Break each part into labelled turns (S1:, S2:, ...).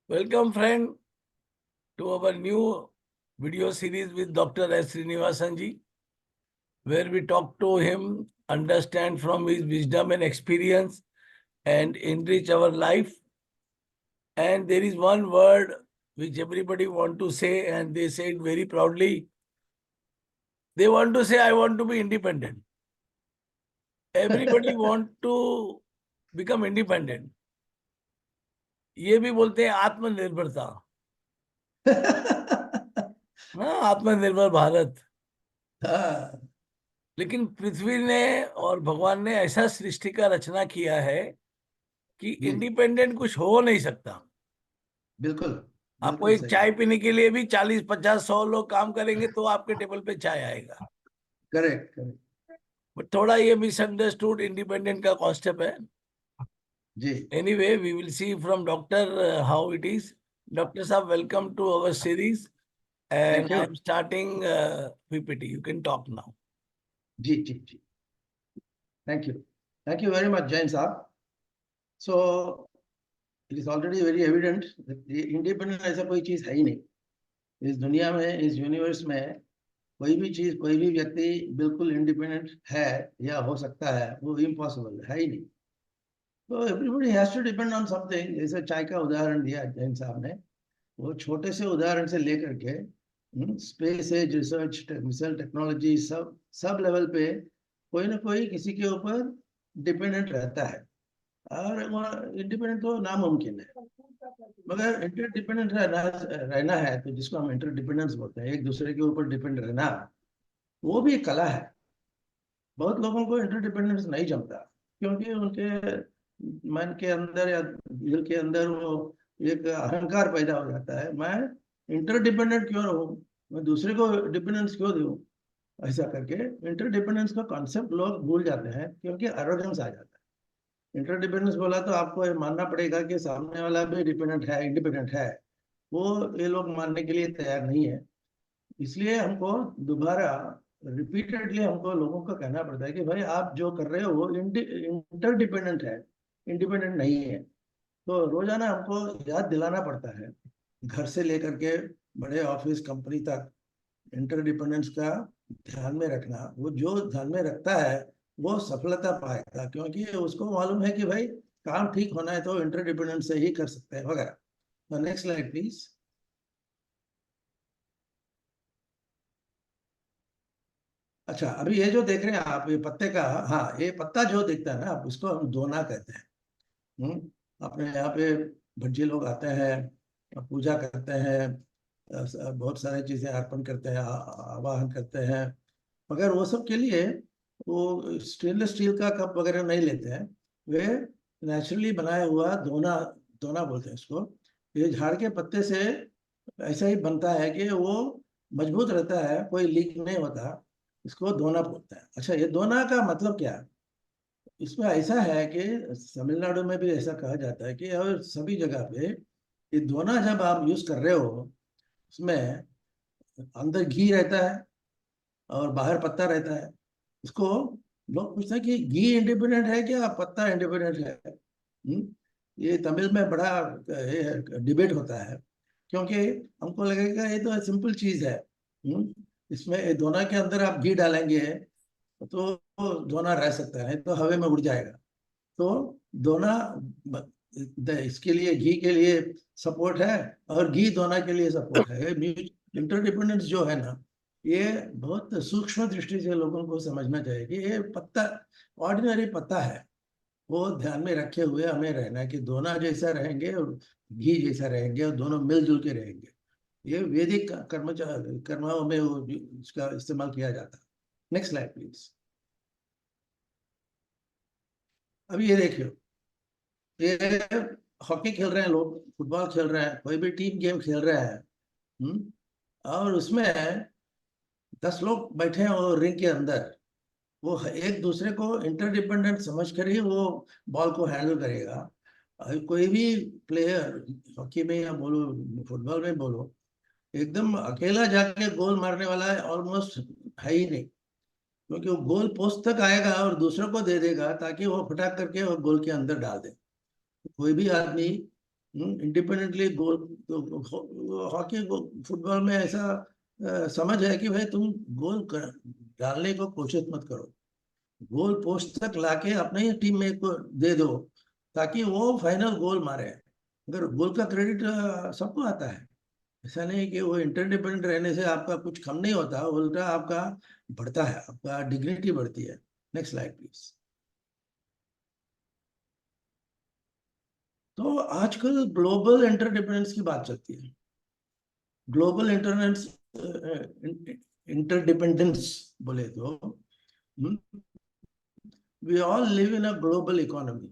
S1: Welcome, friend, to our new video series with Dr. S. Srinivasan ji, where we talk to him, understand from his wisdom and experience, and enrich our life. And there is one word which everybody want to say, and they say it very proudly. They want to say, I want to be independent. Everybody want to become independent. ये भी बोलते हैं आत्मनिर्भरता, ना आत्मनिर्भर भारत।
S2: हाँ,
S1: लेकिन पृथ्वी ने और भगवान ने ऐसा सृष्टि का रचना किया है कि
S2: जी
S1: इंडिपेंडेंट कुछ हो नहीं सकता।
S2: बिल्कुल
S1: आपको
S2: बिल्कुल
S1: एक
S2: सही।
S1: चाय पीने के लिए भी 40 50 100 लोग काम करेंगे तो आपके टेबल पे चाय आएगा।
S2: Correct correct.
S1: बट थोड़ा ये मिसअंडरस्टूड इंडिपेंडेंट का कॉन्सेप्ट है।
S2: जी
S1: anyway we will see from doctor how it is. Doctor साहब, welcome to our series
S2: thank
S1: and
S2: you.
S1: I am starting PPT. You can talk now.
S2: जी जी जी, thank you very much Jain साहब। So it is already very evident independent ऐसा कोई चीज है ही नहीं इस दुनिया में, इस यूनिवर्स में। कोई भी चीज, कोई भी व्यक्ति बिल्कुल इंडिपेंडेंट है या हो सकता है, वो इम्पॉसिबल है ही नहीं। तो everybody has to depend on something. जैसे चाय का उदाहरण दिया जैन साहब ने, वो छोटे से उदाहरण से लेकर के space age research, missile technology, सब सब लेवल पे कोई ना कोई किसी के ऊपर डिपेंडेंट रहता है। और इंडिपेंडेंट तो नामुमकिन है, मगर इंटरडिपेंडेंट रहना रहना है तो जिसको हम इंटरडिपेंडेंस बोलते हैं, एक दूसरे के ऊपर डिपेंड रहना, वो भी एक कला है। बहुत लोगों को इंटरडिपेंडेंस नहीं जमता, क्योंकि उनके मन के अंदर या दिल के अंदर वो एक अहंकार पैदा हो जाता है, मैं इंटरडिपेंडेंट क्यों रहूं, मैं दूसरे को डिपेंडेंस क्यों दूं। ऐसा करके इंटरडिपेंडेंस का कॉन्सेप्ट लोग भूल जाते हैं, क्योंकि एरोगेंस आ जाता है। इंटरडिपेंडेंस बोला तो आपको ये मानना पड़ेगा कि सामने वाला भी डिपेंडेंट है, इंडिपेंडेंट है। वो ये लोग मानने के लिए तैयार नहीं है। इसलिए हमको दोबारा रिपीटेडली हमको लोगों को कहना पड़ता है कि भाई आप जो कर रहे हो वो इंटरडिपेंडेंट है, इंडिपेंडेंट नहीं है। तो रोजाना हमको याद दिलाना पड़ता है, घर से लेकर के बड़े ऑफिस कंपनी तक, इंटरडिपेंडेंस का ध्यान में रखना। वो जो ध्यान में रखता है वो सफलता पाएगा, क्योंकि उसको मालूम है कि भाई काम ठीक होना है तो इंटरडिपेंडेंस से ही कर सकते हैं वगैरह। Next slide please. अच्छा, अभी ये जो देख रहे हैं आप, ये पत्ते का, हाँ, ये पत्ता जो दिखता है ना, आप इसको हम दोना कहते हैं। अपने यहाँ पे भज्जी लोग आते हैं, पूजा करते हैं, बहुत सारी चीजें अर्पण करते हैं, आवाहन करते हैं। मगर वो सब के लिए वो स्टेनलेस स्टील का कप वगैरह नहीं लेते हैं। वे नेचुरली बनाया हुआ दोना, दोना बोलते हैं इसको। ये झाड़ के पत्ते से ऐसा ही बनता है कि वो मजबूत रहता है, कोई लीक नहीं होता। इसको दोना बोलते हैं। अच्छा, ये दोना का मतलब क्या है? इसमें ऐसा है कि तमिलनाडु में भी ऐसा कहा जाता है कि, और सभी जगह पे, ये दोना जब आप यूज कर रहे हो, उसमें अंदर घी रहता है और बाहर पत्ता रहता है। इसको लोग पूछते हैं कि घी इंडिपेंडेंट है क्या, पत्ता इंडिपेंडेंट है? ये तमिल में बड़ा डिबेट होता है, क्योंकि हमको लगेगा ये तो सिंपल चीज है। इसमें ये दोना के अंदर आप घी डालेंगे तो दोना रह सकता है, नहीं तो हवा में उड़ जाएगा। तो दोना इसके लिए, घी के लिए सपोर्ट है, और घी दोना के लिए सपोर्ट है। इंटरडिपेंडेंस जो है ना, ये बहुत सूक्ष्म दृष्टि से लोगों को समझना चाहिए कि ये पत्ता ऑर्डिनरी पत्ता है। वो ध्यान में रखे हुए हमें रहना है कि दोना जैसा रहेंगे और घी जैसा रहेंगे, और दोनों मिलजुल के रहेंगे। ये वैदिक कर्मों में वो इसका इस्तेमाल किया जाता है। Next slide please. अब ये देखियो, ये हॉकी खेल रहे हैं लोग, फुटबॉल खेल रहे हैं, कोई भी टीम गेम खेल रहे हैं। और उसमें 10 लोग बैठे हैं वो रिंग के अंदर। वो एक दूसरे को इंटरडिपेंडेंट समझ कर ही वो बॉल को हैंडल करेगा। कोई भी प्लेयर, हॉकी में या बोलो फुटबॉल में बोलो, एकदम अकेला जाके गोल मारने वाला है ऑलमोस्ट है ही नहीं। क्योंकि वो गोल पोस्ट तक आएगा और दूसरों को दे देगा ताकि वो फटाक करके वो गोल के अंदर डाल दे। कोई भी आदमी इंडिपेंडेंटली गोल, हॉकी फुटबॉल में ऐसा समझ है कि भाई तुम डालने को कोशिश मत करो, गोल पोस्ट तक लाके अपने ही टीम में को दे दो ताकि वो फाइनल गोल मारे। अगर गोल का क्रेडिट सबको आता है, ऐसा नहीं कि वो इंटरडिपेंडेंट रहने से आपका कुछ कम नहीं होता, उल्टा आपका बढ़ता है, आपका डिग्निटी बढ़ती है। Next slide please. तो आजकल ग्लोबल इंटरडिपेंडेंस की बात चलती है। ग्लोबल इंटरडिपेंडेंस बोले तो we all live in a global economy.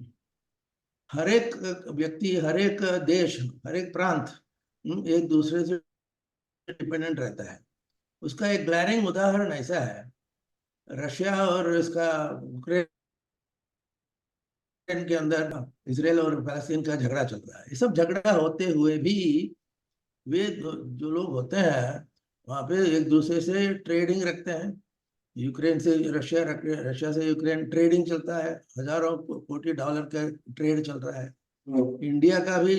S2: हर एक व्यक्ति, हर एक देश, हर एक प्रांत एक दूसरे से डिपेंडेंट रहता है। उसका एक ग्लैरिंग उदाहरण ऐसा है, रशिया और इसका यूक्रेन के अंदर इसराइल और फलस्तीन का झगड़ा चल रहा है। ये सब झगड़ा होते हुए भी वे जो लोग होते हैं वहां पे एक दूसरे से ट्रेडिंग रखते हैं। यूक्रेन से रशिया, रशिया से यूक्रेन ट्रेडिंग चलता है, हजारों कोटी डॉलर का ट्रेड चल रहा है। इंडिया का भी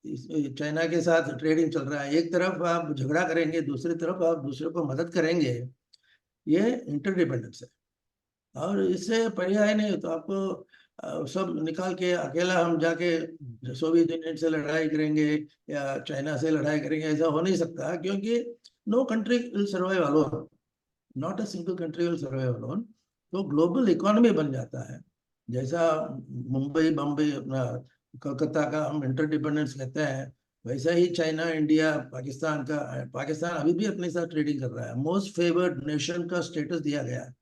S2: चाइना के साथ ट्रेडिंग चल रहा है। एक तरफ आप झगड़ा करेंगे, दूसरी तरफ आप दूसरे को मदद करेंगे, ये इंटरडिपेंडेंस है। और इससे पर्याय नहीं तो आपको सब निकाल के अकेला हम जाके सोवियत यूनियन से लड़ाई करेंगे या चाइना से लड़ाई करेंगे, ऐसा हो नहीं सकता, क्योंकि no country will survive alone, not a single country will survive alone. तो ग्लोबल इकोनॉमी बन जाता है। जैसा मुंबई बम्बई अपना कलकत्ता का हम इंटरडिपेंडेंस कहते हैं, वैसा ही चाइना, इंडिया, पाकिस्तान का, पाकिस्तान अभी भी अपने साथ ट्रेडिंग कर रहा है, मोस्ट फेवर्ड नेशन का स्टेटस दिया गया है।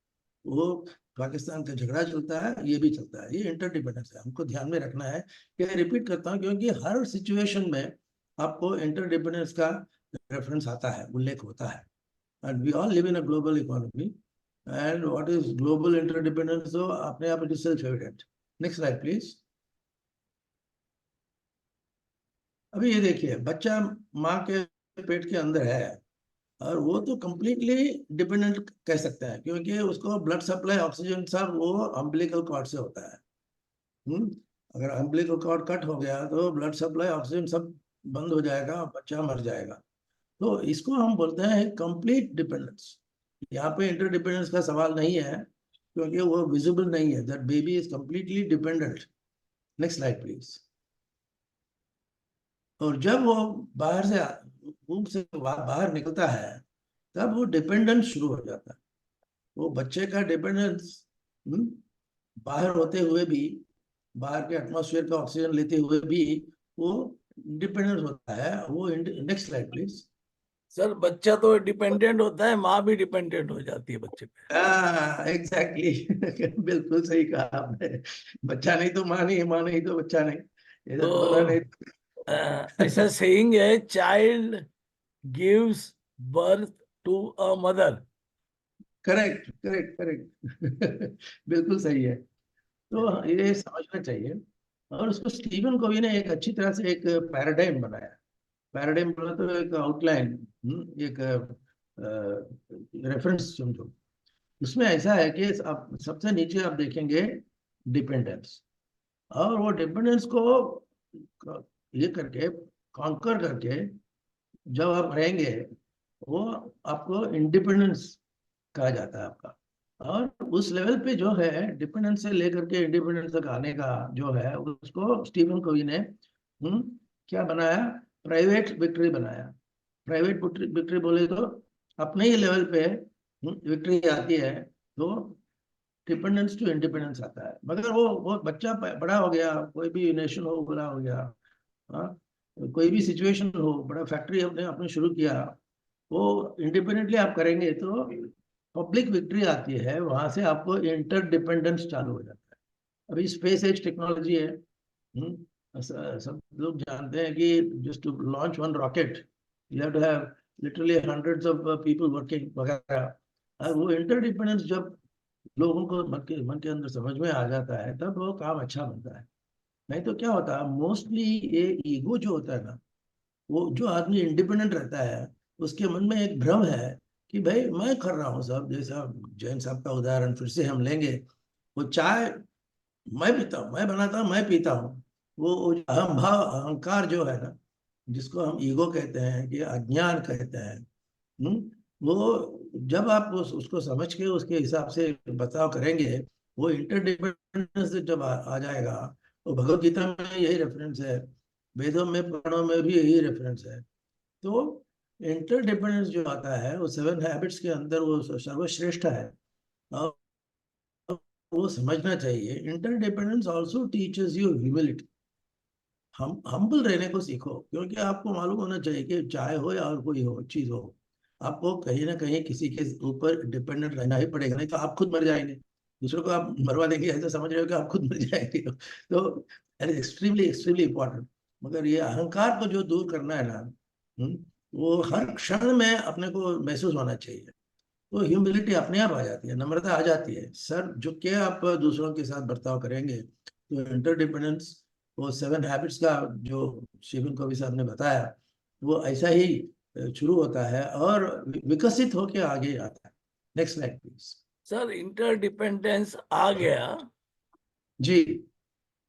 S2: वो पाकिस्तान का झगड़ा चलता है, ये भी चलता है, ये इंटरडिपेंडेंस है, हमको ध्यान में रखना है। ये रिपीट करता हूँ क्योंकि हर सिचुएशन में आपको इंटरडिपेंडेंस का रेफरेंस आता है, उल्लेख होता है। And we all live in a global economy, and what is global interdependence, तो अपने आप it is self evident. Next slide please. अभी ये देखिए, बच्चा माँ के पेट के अंदर है और वो तो कंप्लीटली डिपेंडेंट कह सकते हैं, क्योंकि उसको ब्लड सप्लाई, ऑक्सीजन सब वो अम्बिलिकल कॉर्ड से होता है। अगर अम्बिलिकल कॉर्ड कट हो गया तो ब्लड सप्लाई, ऑक्सीजन सब बंद हो जाएगा, बच्चा मर जाएगा। तो इसको हम बोलते हैं कंप्लीट डिपेंडेंस। यहाँ पे इंटरडिपेंडेंस का सवाल नहीं है, क्योंकि वो विजिबल नहीं है, that baby is completely dependent. Next slide please. और जब वो बाहर से वूम से बाहर निकलता है, तब वो डिपेंडेंस शुरू हो जाता है। वो बच्चे का डिपेंडेंस बाहर होते हुए भी, बाहर के एटमॉस्फेयर का ऑक्सीजन लेते हुए भी वो डिपेंडेंस होता है। वो नेक्स्ट स्लाइड प्लीज।
S1: सर बच्चा तो डिपेंडेंट होता है, माँ भी डिपेंडेंट हो जाती है बच्चे पे।
S2: एग्जैक्टली बिल्कुल सही कहा आपने। बच्चा नहीं तो माँ नहीं, माँ नहीं तो बच्चा नहीं, ये तो दोनों
S1: तो
S2: नहीं।
S1: ऐसा सेइंग है, child gives birth to a mother.
S2: Correct correct correct बिल्कुल सही है। तो ये समझना चाहिए। और उसको स्टीवन कोवी ने एक अच्छी तरह से एक पैराडाइम बनाया। पैराडाइम बोला तो एक आउटलाइन, एक रेफरेंस समझो। उसमें ऐसा है कि आप सबसे नीचे आप देखेंगे डिपेंडेंस, और वो डिपेंडेंस को ये करके, कॉन्कर करके जब आप रहेंगे, वो आपको इंडिपेंडेंस कहा जाता है आपका। और उस लेवल पे जो है, डिपेंडेंस से लेकर के इंडिपेंडेंस तक आने का जो है, उसको स्टीवन कोवी ने क्या बनाया, प्राइवेट विक्ट्री बनाया। प्राइवेट विक्ट्री बोले तो अपने ही लेवल पे विक्ट्री आती है, तो डिपेंडेंस टू इंडिपेंडेंस आता है। मगर वो बच्चा बड़ा हो गया, कोई भी नेशन हो बड़ा हो गया, हाँ, कोई भी सिचुएशन हो, बड़ा फैक्ट्री आपने आपने शुरू किया, वो इंडिपेंडेंटली आप करेंगे तो पब्लिक विक्ट्री आती है, वहां से आपको इंटरडिपेंडेंस चालू हो जाता है। अभी स्पेस एज टेक्नोलॉजी है, सब लोग जानते हैं कि just to launch one rocket you have to have literally hundreds of people working वगैरह। वो इंटरडिपेंडेंस जब लोगों को मन के अंदर समझ में आ जाता है, तब वो काम अच्छा बनता है। नहीं तो क्या होता है, मोस्टली ये ईगो जो होता है ना, वो जो आदमी इंडिपेंडेंट रहता है, उसके मन में एक भ्रम है कि भाई मैं कर रहा हूँ सब। जैसा जैन साहब का उदाहरण फिर से हम लेंगे, वो चाय मैं पीता हूँ, मैं बनाता हूँ, मैं पीता हूँ, वो अहम भाव, अहंकार जो है ना, जिसको हम ईगो कहते हैं कि अज्ञान कहते हैं, वो जब आप उसको समझ के उसके हिसाब से बर्ताव करेंगे, वो इंटरडिपेंडेंस जब आ जाएगा, तो भगवत गीता में यही रेफरेंस है, वेदों में पुराणों में भी यही रेफरेंस है। तो इंटरडिपेंडेंस जो आता है वो 7 हैबिट्स के अंदर वो सर्वश्रेष्ठ है। और वो समझना चाहिए, interdependence also teaches you humility. हम हम्बल रहने को सीखो, क्योंकि आपको मालूम होना चाहिए कि चाहे हो या और कोई हो चीज हो, आपको कहीं ना कहीं किसी के ऊपर डिपेंडेंट रहना ही पड़ेगा, नहीं तो आप खुद मर जाएंगे। दूसरों को आप मरवा देंगे, ऐसा समझ रहे हो कि आप खुद मर जाएंगे। तो that is extremely extremely important. मगर ये अहंकार को जो दूर करना है ना, वो हर क्षण में अपने को महसूस होना चाहिए। तो ह्यूमिलिटी अपने आप आ जाती है, नम्रता आ जाती है, सर झुक के आप दूसरों के साथ बर्ताव करेंगे। तो इंटरडिपेंडेंस, वो 7 हैबिट्स का जो शिवन कवि साहब ने बताया, वो ऐसा ही शुरू होता है और विकसित होकर आगे आता है। Next slide please.
S1: Sir interdependence आ गया
S2: जी,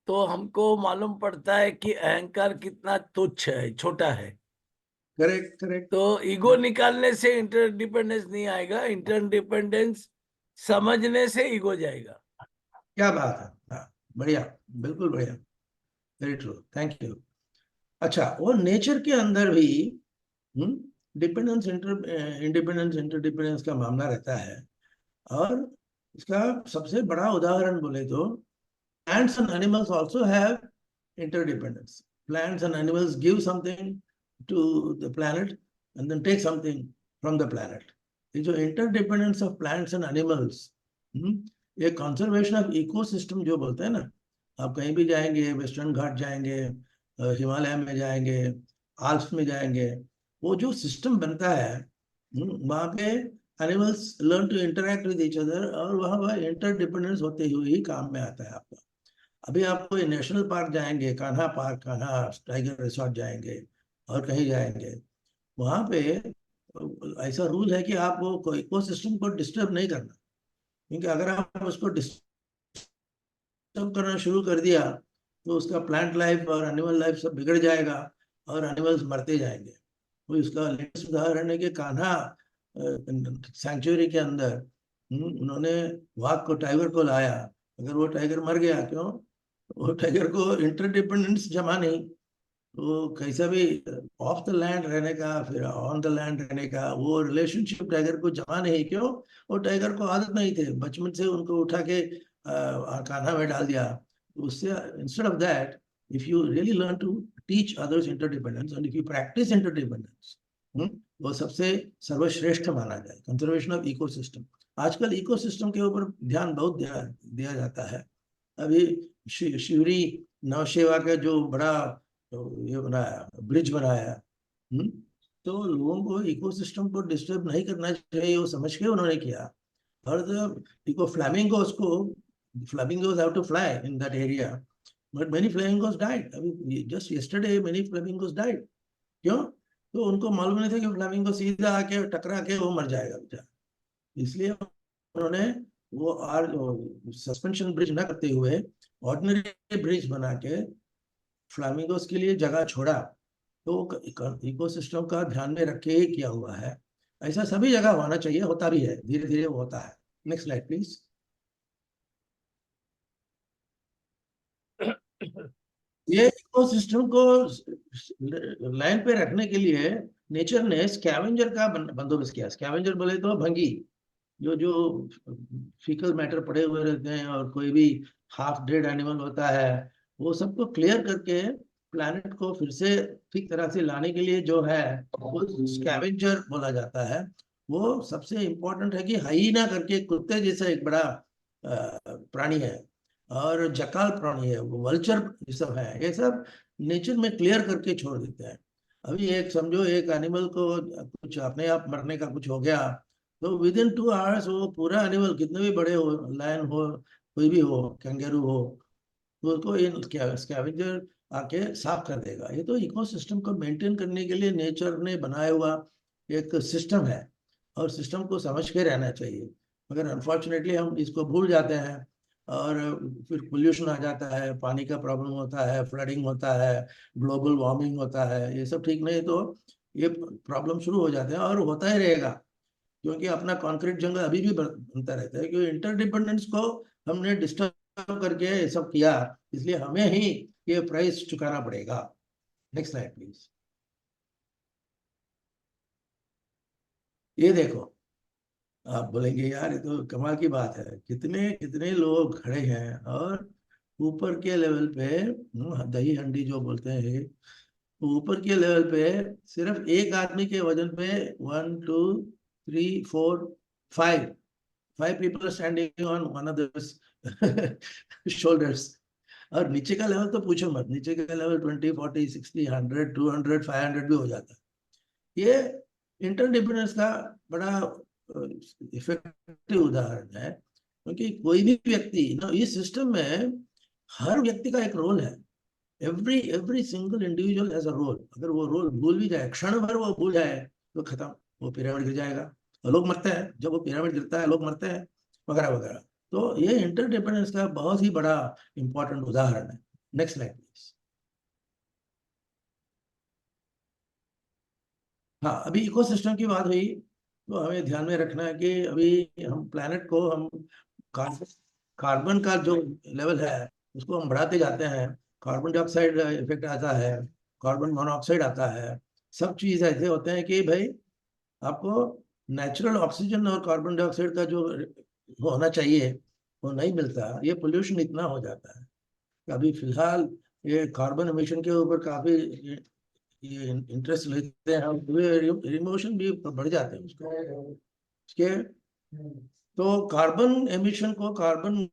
S1: तो हमको मालूम पड़ता है कि अहंकार कितना तुच्छ है, छोटा है।
S2: Correct correct.
S1: तो ईगो निकालने से इंटरडिपेंडेंस नहीं आएगा, इंटरडिपेंडेंस समझने से ईगो जाएगा।
S2: क्या बात है, हाँ, बढ़िया, बिल्कुल बढ़िया, वेरी ट्रू, थैंक यू। अच्छा, वो नेचर के अंदर भी डिपेंडेंस इंडिपेंडेंस इंटरडिपेंडेंस का मामला रहता है। और इसका सबसे बड़ा उदाहरण बोले तो, plants and animals also have interdependence. Plants and animals give something to the planet and then take something from the planet. ये जो interdependence of plants and animals, ये conservation of ecosystem जो बोलते हैं ना, आप कहीं भी जाएंगे, वेस्टर्न घाट जाएंगे, हिमालय में जाएंगे, आल्प्स में जाएंगे, वो जो सिस्टम बनता है, वहाँ पे animals learn to interact with each other, और वहाँ वह इंटरडिपेंडेंस होते हुए ही काम में आता है आपका। अभी आप कोई नेशनल पार्क जाएंगे, Kanha park, Kanha tiger resort जाएंगे और कहीं जाएंगे, वहां पे ऐसा रूल है कि आप वो इकोसिस्टम को डिस्टर्ब नहीं करना। क्योंकि अगर आप उसको डिस्टर्ब करना शुरू कर दिया, तो उसका प्लांट लाइफ और एनिमल लाइफ सब बिगड़ जाएगा और एनिमल्स मरते जाएंगे। तो इसका लेटेस्ट उदाहरण है कि कान्हा सैंक्चुरी के अंदर उन्होंने वाघ को, टाइगर को लाया। अगर वो टाइगर मर गया, क्यों? वो टाइगर को इंटरडिपेंडेंस जमा नहीं, वो कैसा भी ऑफ द लैंड रहने का, फिर ऑन द लैंड रहने का वो रिलेशनशिप टाइगर को जमा नहीं। क्यों? वो टाइगर को आदत नहीं थे, बचपन से उनको उठा के कान्हा में डाल दिया। उससे instead of that, if you really learn to teach others interdependence and if you practise interdependence, वो सबसे सर्वश्रेष्ठ माना जाए। कंजर्वेशन ऑफ इकोसिस्टम, आजकल इकोसिस्टम के ऊपर ध्यान बहुत दिया जाता है। अभी शिवरी नौशेवा का जो बड़ा ये बनाया, ब्रिज बनाया, हम्म, तो लोगों को इकोसिस्टम को डिस्टर्ब नहीं करना चाहिए, वो समझ के उन्होंने किया। और इको फ्लैमिंगोस को, flamingos have to fly in that area, but many flamingos died. अभी just yesterday many flamingos died. क्यों? तो उनको मालूम नहीं था कि फ्लैमिंगो सीधा आके टकरा के वो मर जाएगा बेचारा। इसलिए उन्होंने वो आर सस्पेंशन ब्रिज ना करते हुए ऑर्डिनरी ब्रिज बना के फ्लामिंगोस के लिए जगह छोड़ा। तो इकोसिस्टम का ध्यान में रख के ही किया हुआ है। ऐसा सभी जगह होना चाहिए, होता भी है, धीरे धीरे वो होता है। Next slide please. ये इकोसिस्टम को लाइन पे रखने के लिए नेचर ने स्कैवेंजर का बंदोबस्त किया। स्कैवेंजर बोले तो भंगी, जो जो फीकल मैटर पड़े हुए रहते हैं और कोई भी हाफ डेड एनिमल होता है, वो सबको क्लियर करके प्लैनेट को फिर से ठीक तरह से लाने के लिए जो है वो स्कैवेंजर बोला जाता है। वो सबसे इम्पोर्टेंट है कि हाइना करके कुत्ते जैसा एक बड़ा प्राणी है, और जकाल प्राणी है, वो वल्चर ये सब है, ये सब नेचर में क्लियर करके छोड़ देते हैं। अभी एक समझो, एक एनिमल को कुछ अपने आप मरने का कुछ हो गया, तो विद इन 2 आवर्स वो पूरा एनिमल, कितने भी बड़े हो, लायन हो, कोई भी हो, कैंगरू हो, तो उसको इन स्कैवेंजर आके साफ कर देगा। ये तो इकोसिस्टम को मेंटेन करने के लिए नेचर ने बनाया हुआ एक सिस्टम है, और सिस्टम को समझ के रहना चाहिए। मगर अनफॉर्चुनेटली हम इसको भूल जाते हैं, और फिर पोल्यूशन आ जाता है, पानी का प्रॉब्लम होता है, फ्लडिंग होता है, ग्लोबल वार्मिंग होता है, ये सब ठीक नहीं तो ये प्रॉब्लम शुरू हो जाते हैं और होता ही रहेगा, क्योंकि अपना कॉन्क्रीट जंगल अभी भी बनता रहता है, क्योंकि इंटरडिपेंडेंस को हमने डिस्टर्ब करके ये सब किया, इसलिए हमें ही ये प्राइस चुकाना पड़ेगा। Next slide please. ये देखो, आप बोलेंगे यार ये तो कमाल की बात है, कितने कितने लोग खड़े हैं और ऊपर के लेवल पे, दही हंडी जो बोलते हैं, ऊपर के लेवल पे सिर्फ एक आदमी के वजन पे 1 2 3 4 5 5 people are standing on one another's shoulders। और नीचे का लेवल तो पूछो मत, नीचे का लेवल 20 40 60 100 200 500 भी हो जाता है। ये इंटरडिपेंडेंस का बड़ा इफेक्टिव उदाहरण है, क्योंकि कोई भी व्यक्ति ना, इस सिस्टम में हर व्यक्ति का एक रोल है। Every single individual has a role. अगर वो रोल भूल भी जाए, क्षण भर वो भूल जाए, तो खत्म, वो पिरामिड गिर जाएगा। और लोग मरते हैं, जब वो पिरामिड गिरता है लोग मरते हैं, वगैरह वगैरह। तो ये इंटरडिपेंडेंस का बहुत ही बड़ा इंपॉर्टेंट उदाहरण है। Next slide please. हाँ, अभी इकोसिस्टम की बात हुई, तो हमें ध्यान में रखना है कि अभी हम प्लैनेट को, हम कार्बन कार्बन का जो लेवल है उसको हम बढ़ाते जाते हैं, कार्बन डाइऑक्साइड इफेक्ट आता है, कार्बन मोनोऑक्साइड आता है, सब चीज ऐसे होते हैं कि भाई आपको नेचुरल ऑक्सीजन और कार्बन डाइऑक्साइड का जो होना चाहिए वो नहीं मिलता, ये पोल्यूशन इतना हो जाता है। अभी फिलहाल ये कार्बन एमिशन के ऊपर काफी ये इंटरेस्ट लेते हैं, इमोशन भी बढ़ जाते हैं उसके। तो कार्बन एमिशन को, कार्बन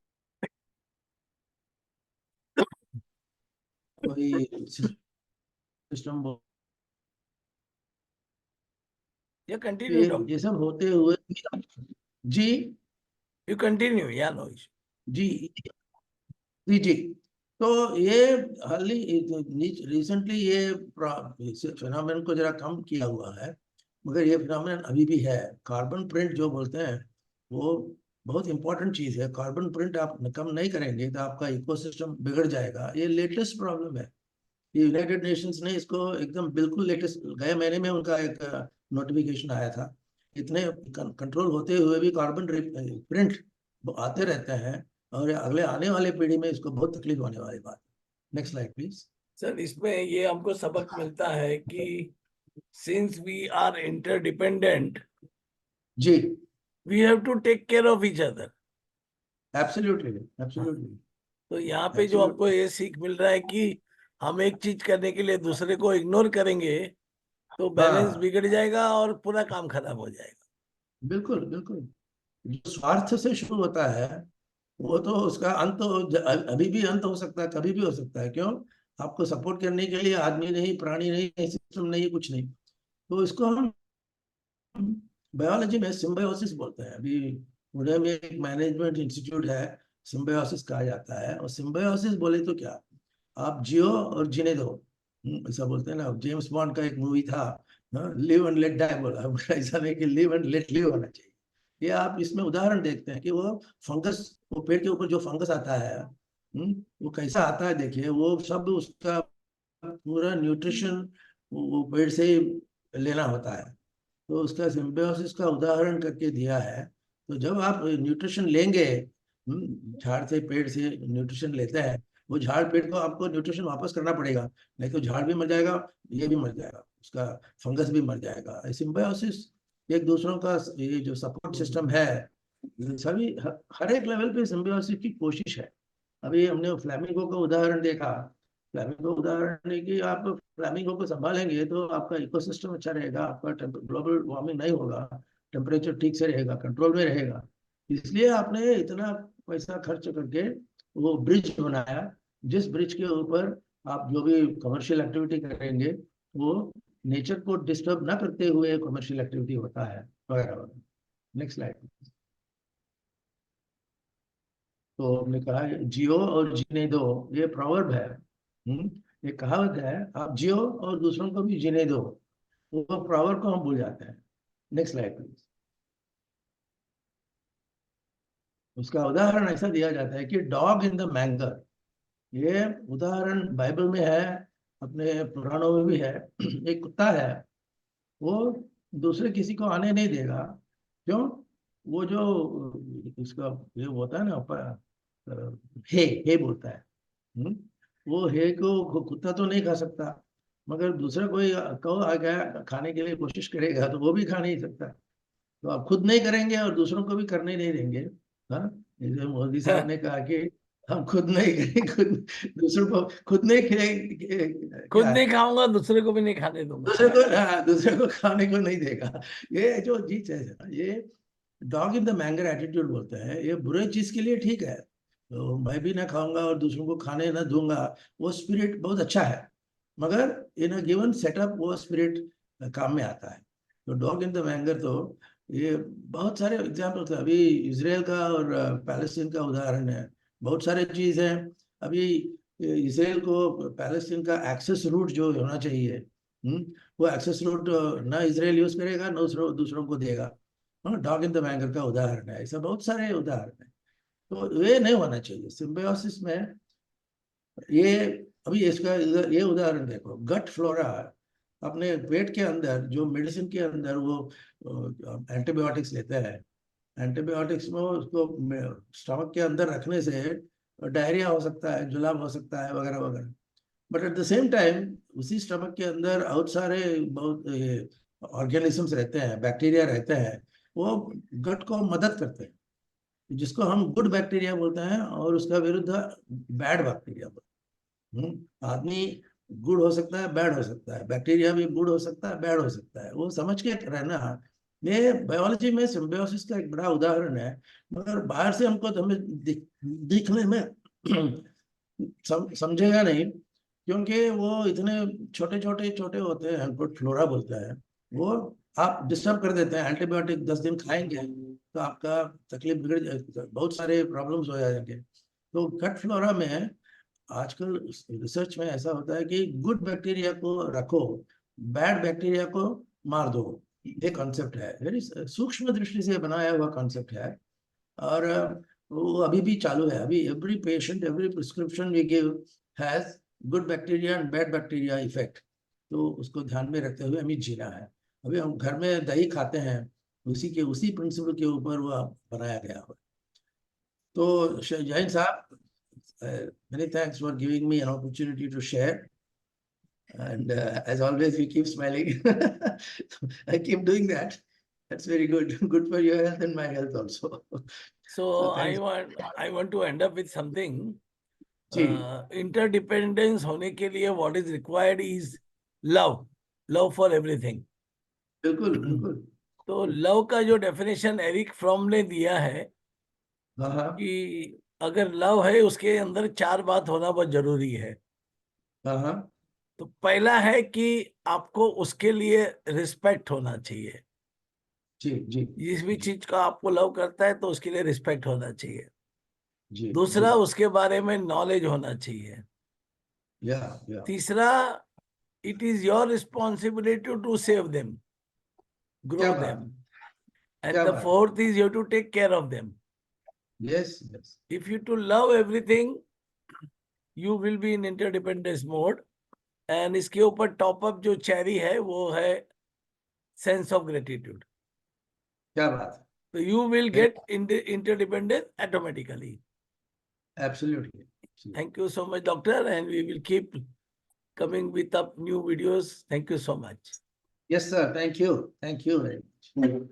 S2: कोई सिस्टम,
S1: You continue,
S2: फिर
S1: doctor.
S2: ये सब होते हुए जी
S1: You continue. Yeah, no issue.
S2: जी जी जी। तो ये हाल ही रिसेंटली ये फिनोमेनन को जरा कम किया हुआ है, मगर ये फिनोमेनन अभी भी है। कार्बन प्रिंट जो बोलते हैं वो बहुत इंपॉर्टेंट चीज है। कार्बन प्रिंट आप कम नहीं करेंगे तो आपका इकोसिस्टम बिगड़ जाएगा। ये लेटेस्ट प्रॉब्लम है, ये यूनाइटेड नेशंस ने इसको एकदम बिल्कुल लेटेस्ट, गए महीने में उनका एक नोटिफिकेशन आया था। इतने कंट्रोल होते हुए भी कार्बन प्रिंट आते रहते हैं, और अगले आने वाले पीढ़ी में इसको बहुत तकलीफ होने वाली बात है। Next slide please.
S1: सर, इसमें ये हमको सबक मिलता है कि since we are interdependent,
S2: जी,
S1: we have to take care of each other.
S2: Absolutely absolutely
S1: तो यहाँ पे जो हमको
S2: एब्सोल्युटली।
S1: ये सीख मिल रहा है कि हम एक चीज करने के लिए दूसरे को इग्नोर करेंगे तो बैलेंस
S2: हाँ,
S1: बिगड़ जाएगा और पूरा काम खराब हो जाएगा।
S2: बिल्कुल बिल्कुल। जो स्वार्थ से शुरू होता है वो तो उसका अंत तो अभी भी अंत हो सकता है, कभी भी हो सकता है। क्यों? आपको सपोर्ट करने के लिए आदमी नहीं, प्राणी नहीं, सिस्टम नहीं, कुछ नहीं। तो इसको हम बायोलॉजी में सिम्बायोसिस बोलते हैं। अभी पुणे में एक मैनेजमेंट इंस्टीट्यूट है, सिम्बायोसिस कहा जाता है। और सिम्बायोसिस बोले तो क्या, आप जियो और जीने दो। ऐसा बोलते हैं ना, जेम्स बॉन्ड का एक मूवी था, लिव एंड लेट डाई बोला, ऐसा नहीं कि लिव एंड लेट लिव होना चाहिए। ये आप इसमें उदाहरण देखते हैं कि वो फंगस, वो पेड़ के ऊपर जो फंगस आता है, वो कैसा आता है, देखिए वो सब उसका पूरा न्यूट्रिशन वो पेड़ से ही लेना होता है। तो उसका सिम्बायोसिस का उदाहरण करके दिया है। तो जब आप न्यूट्रिशन लेंगे, झाड़ से, पेड़ से न्यूट्रिशन लेते हैं, वो झाड़ पेड़ को आपको न्यूट्रिशन वापस करना पड़ेगा, नहीं तो झाड़ भी मर जाएगा, ये भी मर जाएगा, उसका फंगस भी मर जाएगा। सिम्बायोसिस एक दूसरों का ये जो सपोर्ट सिस्टम है, सभी हर एक लेवल पे सिम्बायोसिस की कोशिश है। अभी हमने फ्लैमिंगो का उदाहरण देखा। फ्लैमिंगो उदाहरण है कि आप फ्लैमिंगो को संभालेंगे तो आपका इकोसिस्टम अच्छा रहेगा, आपका ग्लोबल वार्मिंग नहीं होगा, टेम्परेचर ठीक से रहेगा, कंट्रोल में रहेगा। इसलिए आपने इतना पैसा खर्च करके वो ब्रिज बनाया, जिस ब्रिज के ऊपर आप जो भी कमर्शियल एक्टिविटी करेंगे वो नेचर को डिस्टर्ब ना करते हुए कमर्शियल एक्टिविटी होता है, वगैरह वगैरह। Next slide. तो हमने कहा जियो और जीने दो, ये प्रॉवर्ब है। ये कहावत है, आप जियो और दूसरों को भी जीने दो। वो प्रॉवर्ब को हम भूल जाते हैं। Next slide please. उसका उदाहरण ऐसा दिया जाता है कि डॉग इन द मैंगर, ये उदाहरण बाइबल में है, अपने पुराणों में भी है। एक कुत्ता है, वो दूसरे किसी को आने नहीं देगा। क्यों? वो जो उसका ये होता है ना, हे बोलता है। हम्म? वो हे को कुत्ता तो नहीं खा सकता, मगर दूसरा कोई कहो आ गया खाने के लिए कोशिश करेगा तो वो भी खा नहीं सकता। तो आप खुद नहीं करेंगे और दूसरों को भी करने नहीं देंगे। हाँ, जैसे मोदी साहब ने कहा कि हम खुद नहीं करेंगे, खुद दूसरों को खुद नहीं खिलाएंगे,
S1: खुद
S2: क्या
S1: नहीं खाऊंगा, दूसरे को भी नहीं खाने दूंगा।
S2: दूसरे को, हाँ, दूसरे को खाने को नहीं देगा। ये जो चीज है ना, ये डॉग इन द मैंगर एटीट्यूड बोलते हैं। ये बुरे चीज के लिए ठीक है, तो मैं भी ना खाऊंगा और दूसरों को खाने ना दूंगा, वो स्पिरिट बहुत अच्छा है, मगर इन अ गिवन सेटअप वो स्पिरिट काम में आता है। तो डॉग इन द मैंगर, तो ये बहुत सारे एग्जाम्पल थे। अभी इसराइल का और पैलेस्टीन का उदाहरण है, बहुत सारे चीज हैं। अभी इसराइल को पैलेस्टीन का एक्सेस रूट जो होना चाहिए, वो एक्सेस रूट ना इसराइल यूज करेगा, ना दूसरों दूसरों को देगा। डॉग इन द मैंगर का उदाहरण है, ऐसा बहुत सारे उदाहरण है। तो ये नहीं होना चाहिए सिम्बायोसिस में। ये अभी इसका ये उदाहरण देखो, गट फ्लोरा, अपने पेट के अंदर जो मेडिसिन के अंदर वो एंटीबायोटिक्स लेते हैं, एंटीबायोटिक्स में उसको स्टमक के अंदर रखने से डायरिया हो सकता है, जुलाब हो सकता है, वगैरह वगैरह। But at the same time उसी स्टमक के अंदर बहुत सारे बहुत ऑर्गेनिजम्स रहते हैं, बैक्टीरिया रहते हैं, वो गट को मदद करते हैं, जिसको हम गुड बैक्टीरिया बोलते हैं, और उसका विरुद्ध बैड बैक्टीरिया बोलते हैं। आदमी गुड हो सकता है, बैड हो सकता है, बैक्टीरिया भी गुड हो सकता है, बैड हो सकता है, वो समझ के रहना। ये बायोलॉजी में सिम्बायोसिस का एक बड़ा उदाहरण है, मगर बाहर से हमको तो हमें दिखने में समझेगा नहीं, क्योंकि वो इतने छोटे छोटे छोटे होते हैं, गुड फ्लोरा बोलते हैं। वो आप डिस्टर्ब कर देते हैं, एंटीबायोटिक 10 दिन खाएंगे तो आपका तकलीफ बिगड़ जाए, बहुत सारे प्रॉब्लम्स हो जाएंगे। तो गट फ्लोरा में आजकल रिसर्च में ऐसा होता है कि गुड बैक्टीरिया को रखो, बैड बैक्टीरिया को मार दो। ये कॉन्सेप्ट है, वेरी सूक्ष्म दृष्टि से बनाया हुआ कॉन्सेप्ट है, और वो अभी भी चालू है। अभी every patient, every prescription we give has good bacteria and bad bacteria effect. तो उसको ध्यान में रखते हुए हमें जीना है। अभी हम घर में दही खाते हैं, उसी प्रिंसिपल के ऊपर वो बनाया गया हो। तो जैन साहब, many thanks for giving me an opportunity to share. And as always, you keep smiling. I keep doing that. That's very good. Good for your health and my health also.
S1: So
S2: thanks.
S1: I want to end up with something.
S2: Ji,
S1: Interdependence होने के लिए what is required is love. Love for everything.
S2: बिल्कुल बिल्कुल।
S1: तो love का जो definition Eric from ने दिया है
S2: हाँ हाँ
S1: कि अगर लव है उसके अंदर 4 बात होना बहुत जरूरी है।
S2: हाँ हाँ।
S1: तो पहला है कि आपको उसके लिए रिस्पेक्ट होना चाहिए।
S2: जी जी
S1: जिस भी
S2: जी
S1: चीज का आपको लव करता है तो उसके लिए रिस्पेक्ट होना चाहिए।
S2: जी जी।
S1: दूसरा, उसके बारे में नॉलेज होना चाहिए।
S2: या
S1: तीसरा, it is your responsibility to save them,
S2: क्या
S1: ग्रो
S2: बात
S1: देम,
S2: है,
S1: एंड
S2: क्या
S1: द
S2: बात
S1: fourth is you to take care of them.
S2: है। Yes yes.
S1: If you to love everything you will be in interdependence mode. And इसके ऊपर top up जो cherry है वो है सेंस ऑफ ग्रेटिट्यूड।
S2: क्या बात
S1: तो यू विल
S2: है।
S1: Get interdependence automatically.
S2: Absolutely.
S1: Thank you so much, doctor, and we will keep coming with up new videos. Thank you so much.
S2: Yes sir, thank you, thank you very much.